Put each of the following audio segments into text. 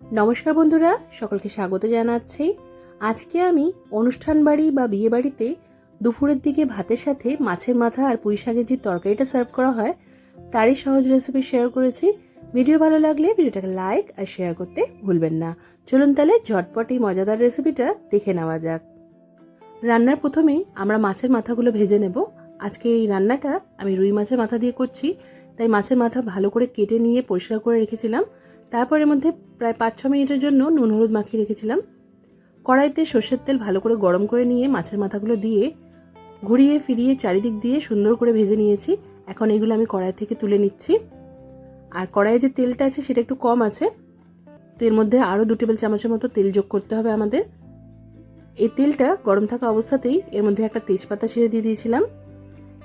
নমস্কার বন্ধুরা, সকলকে স্বাগত জানাচ্ছি। আজকে আমি অনুষ্ঠান বাড়ি বা বিয়ে বাড়িতে দুপুরের দিকে ভাতের সাথে মাছের মাথা আর পুঁই শাকের যে তরকারিটা সার্ভ করা হয় তারই সহজ রেসিপি শেয়ার করেছি। ভিডিও ভালো লাগলে ভিডিওটাকে লাইক আর শেয়ার করতে ভুলবেন না। চলুন তাহলে ঝটপট এই মজাদার রেসিপিটা দেখে নেওয়া যাক। রান্নার প্রথমেই আমরা মাছের মাথাগুলো ভেজে নেব। আজকে এই রান্নাটা আমি রুই মাছের মাথা দিয়ে করছি, তাই মাছের মাথা ভালো করে কেটে নিয়ে পরিষ্কার করে রেখেছিলাম। তারপর এর মধ্যে প্রায় 5-6 মিনিটের জন্য নুন হলুদ মাখিয়ে রেখেছিলাম। কড়াইতে সর্ষের তেল ভালো করে গরম করে নিয়ে মাছের মাথাগুলো দিয়ে ঘুরিয়ে ফিরিয়ে চারিদিক দিয়ে সুন্দর করে ভেজে নিয়েছি। এখন এগুলো আমি কড়াই থেকে তুলে নিচ্ছি। আর কড়াইয়ে যে তেলটা আছে সেটা একটু কম আছে, তো এর মধ্যে আরও 2 টেবিল চামচের মতো তেল যোগ করতে হবে আমাদের। এই তেলটা গরম থাকা অবস্থাতেই এর মধ্যে একটা তেজপাতা ছিঁড়ে দিয়ে দিয়েছিলাম।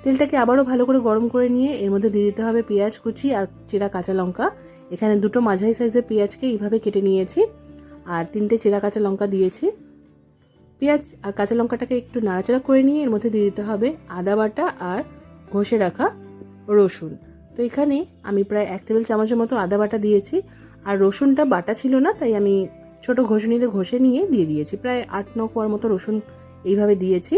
তেলটাকে আবারও ভালো করে গরম করে নিয়ে এর মধ্যে দিয়ে দিতে হবে পেঁয়াজ কুচি আর চেরা কাঁচা লঙ্কা। এখানে 2টো মাঝারি সাইজের পেঁয়াজকে এইভাবে কেটে নিয়েছি আর 3টে চেরা কাঁচা লঙ্কা দিয়েছি। পেঁয়াজ আর কাঁচা লঙ্কাটাকে একটু নাড়াচাড়া করে নিয়ে এর মধ্যে দিয়ে দিতে হবে আদা বাটা আর ঘষে রাখা রসুন। তো এখানে আমি প্রায় 1 টেবিল চামচের মতো আদা বাটা দিয়েছি, আর রসুনটা বাটা ছিল না তাই আমি ছোট ঘষুনিতে ঘষে নিয়ে দিয়ে দিয়েছি। প্রায় 8-9 কোয়ার মতো রসুন এইভাবে দিয়েছি।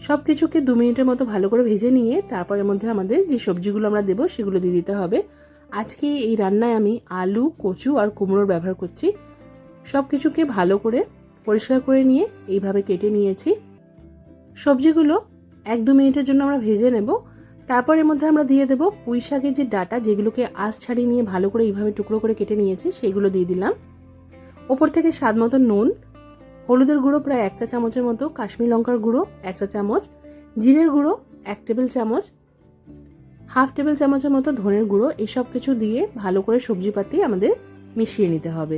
সব কিছুকে 2 মিনিটের মতো ভালো করে ভেজে নিয়ে তারপর এর মধ্যে আমাদের যে সবজিগুলো আমরা দেবো সেগুলো দিয়ে দিতে হবে। আজকে এই রান্নায় আমি আলু, কচু আর কুমড়োর ব্যবহার করছি। সব কিছুকে ভালো করে পরিষ্কার করে নিয়ে এইভাবে কেটে নিয়েছি। সবজিগুলো 1-2 মিনিটের জন্য আমরা ভেজে নেব। তারপর এর মধ্যে আমরা দিয়ে দেবো পুঁই শাকের যে ডাঁটা, যেগুলোকে আঁশ ছাড়িয়ে নিয়ে ভালো করে এইভাবে টুকরো করে কেটে নিয়েছি, সেগুলো দিয়ে দিলাম। ওপর থেকে স্বাদ মতো নুন, হলুদের গুঁড়ো প্রায় 1 চা চামচের মতো, কাশ্মীরি লঙ্কার গুঁড়ো 1 চা চামচ, জিরের গুঁড়ো 1 টেবিল চামচ, 1/2 টেবিল চামচের মতো ধনের গুঁড়ো, এসব কিছু দিয়ে ভালো করে সবজিপাতি আমাদের মিশিয়ে নিতে হবে।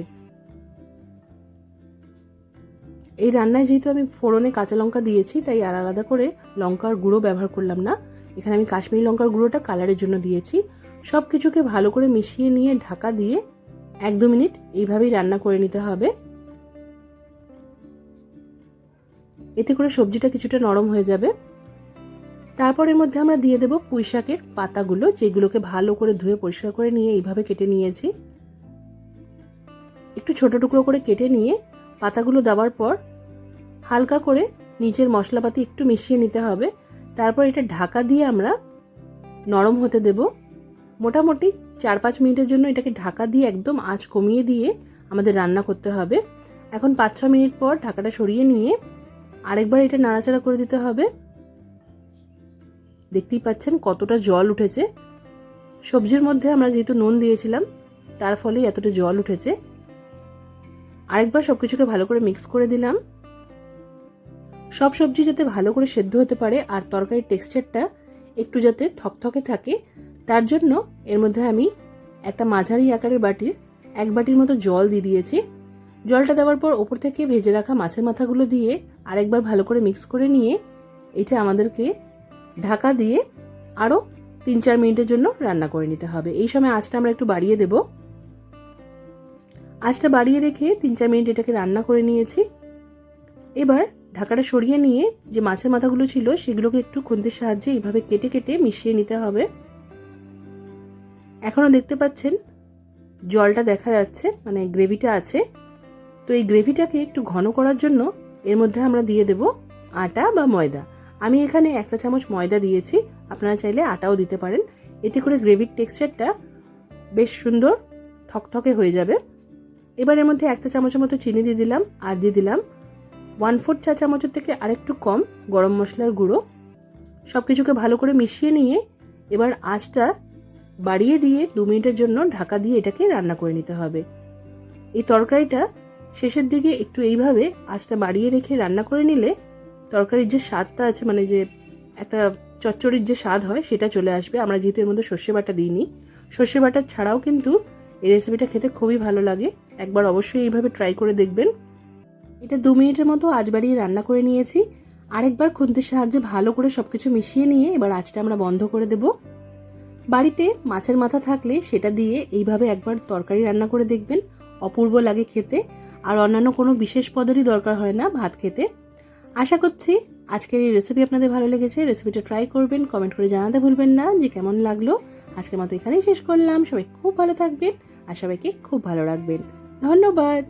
এই রান্নায় যেহেতু আমি ফোড়নে কাঁচা লঙ্কা দিয়েছি তাই আর আলাদা করে লঙ্কার গুঁড়ো ব্যবহার করলাম না। এখানে আমি কাশ্মীরি লঙ্কার গুঁড়োটা কালারের জন্য দিয়েছি। সব কিছুকে ভালো করে মিশিয়ে নিয়ে ঢাকা দিয়ে 1-2 মিনিট এইভাবেই রান্না করে নিতে হবে। এতে করে সবজিটা কিছুটা নরম হয়ে যাবে। তারপর এর মধ্যে আমরা দিয়ে দেব পুঁই শাকের পাতাগুলো, যেগুলোকে ভালো করে ধুয়ে পরিষ্কার করে নিয়ে এইভাবে কেটে নিয়েছি। একটু ছোট টুকরো করে কেটে নিয়ে পাতাগুলো দেওয়ার পর হালকা করে নিচের মশলাপাতি একটু মিশিয়ে নিতে হবে। তারপর এটা ঢাকা দিয়ে আমরা নরম হতে দেব। মোটামুটি 4-5 মিনিটের জন্য এটাকে ঢাকা দিয়ে একদম আঁচ কমিয়ে দিয়ে আমাদের রান্না করতে হবে। এখন 5-6 মিনিট পর ঢাকাটা সরিয়ে নিয়ে আরেকবার এটা নাড়াচাড়া করে দিতে হবে। দেখতেই পাচ্ছেন কতটা জল উঠেছে। সবজির মধ্যে আমরা যেহেতু নুন দিয়েছিলাম তার ফলেই এতটা জল উঠেছে। আরেকবার সবকিছুকে ভালো করে মিক্স করে দিলাম। সব সবজি যাতে ভালো করে সেদ্ধ হতে পারে আর তরকারির টেক্সচারটা একটু যাতে থকথকে থাকে, তার জন্য এর মধ্যে আমি একটা মাঝারি আকারের বাটির 1 বাটির মতো জল দিয়ে দিয়েছি। জলটা দেওয়ার পর ওপর থেকে ভেজে রাখা মাছের মাথাগুলো দিয়ে আরেকবার ভালো করে মিক্স করে নিয়ে এটা আমাদেরকে ঢাকা দিয়ে আরও 3-4 মিনিটের জন্য রান্না করে নিতে হবে। এই সময় আঁচটা আমরা একটু বাড়িয়ে দেব। আঁচটা বাড়িয়ে রেখে 3-4 মিনিট এটাকে রান্না করে নিয়েছি। এবার ঢাকাটা সরিয়ে নিয়ে যে মাছের মাথাগুলো ছিল সেগুলোকে একটু খুন্তির সাহায্যে এইভাবে কেটে কেটে মিশিয়ে নিতে হবে। এখনও দেখতে পাচ্ছেন জলটা দেখা যাচ্ছে, মানে গ্রেভিটা আছে। তো এই গ্রেভিটাকে একটু ঘন করার জন্য এর মধ্যে আমরা দিয়ে দেব আটা বা ময়দা। আমি এখানে 1 চা চামচ ময়দা দিয়েছি, আপনারা চাইলে আটাও দিতে পারেন। এতে করে গ্রেভির টেক্সচারটা বেশ সুন্দর থকথকে হয়ে যাবে। এবার এর মধ্যে 1 চা চামচের মতো চিনি দিয়ে দিলাম আর দিয়ে দিলাম 1/4 চা চামচের থেকে আরেকটু কম গরম মশলার গুঁড়ো। সব কিছুকে ভালো করে মিশিয়ে নিয়ে এবার আঁচটা বাড়িয়ে দিয়ে 2 মিনিটের জন্য ঢাকা দিয়ে এটাকে রান্না করে নিতে হবে। এই তরকারিটা শেষের দিকে একটু এইভাবে আঁচটা বাড়িয়ে রেখে রান্না করে নিলে তরকারির যে স্বাদটা আছে, মানে যে একটা চচ্চড়ির যে স্বাদ হয় সেটা চলে আসবে। আমরা যেহেতু এর মধ্যে সর্ষে বাটা দিইনি, সর্ষে বাটা ছাড়াও কিন্তু এই রেসিপিটা খেতে খুবই ভালো লাগে। একবার অবশ্যই এইভাবে ট্রাই করে দেখবেন। এটা 2 মিনিটের মতো আঁচ বাড়িয়ে রান্না করে নিয়েছি। আরেকবার খুন্তির সাহায্যে ভালো করে সবকিছু মিশিয়ে নিয়ে এবার আঁচটা আমরা বন্ধ করে দেব। বাড়িতে মাছের মাথা থাকলে সেটা দিয়ে এইভাবে একবার তরকারি রান্না করে দেখবেন, অপূর্ব লাগে খেতে। আর অন্যান্য কোনো বিশেষ পদেরই দরকার হয় না ভাত খেতে। আশা করছি আজকের এই রেসিপি আপনাদের ভালো লেগেছে। রেসিপিটা ট্রাই করবেন, কমেন্ট করে জানাতে ভুলবেন না যে কেমন লাগলো। আজকের মতো এখানেই শেষ করলাম। সবাই খুব ভালো থাকবেন আর সবাইকে খুব ভালো রাখবেন। ধন্যবাদ।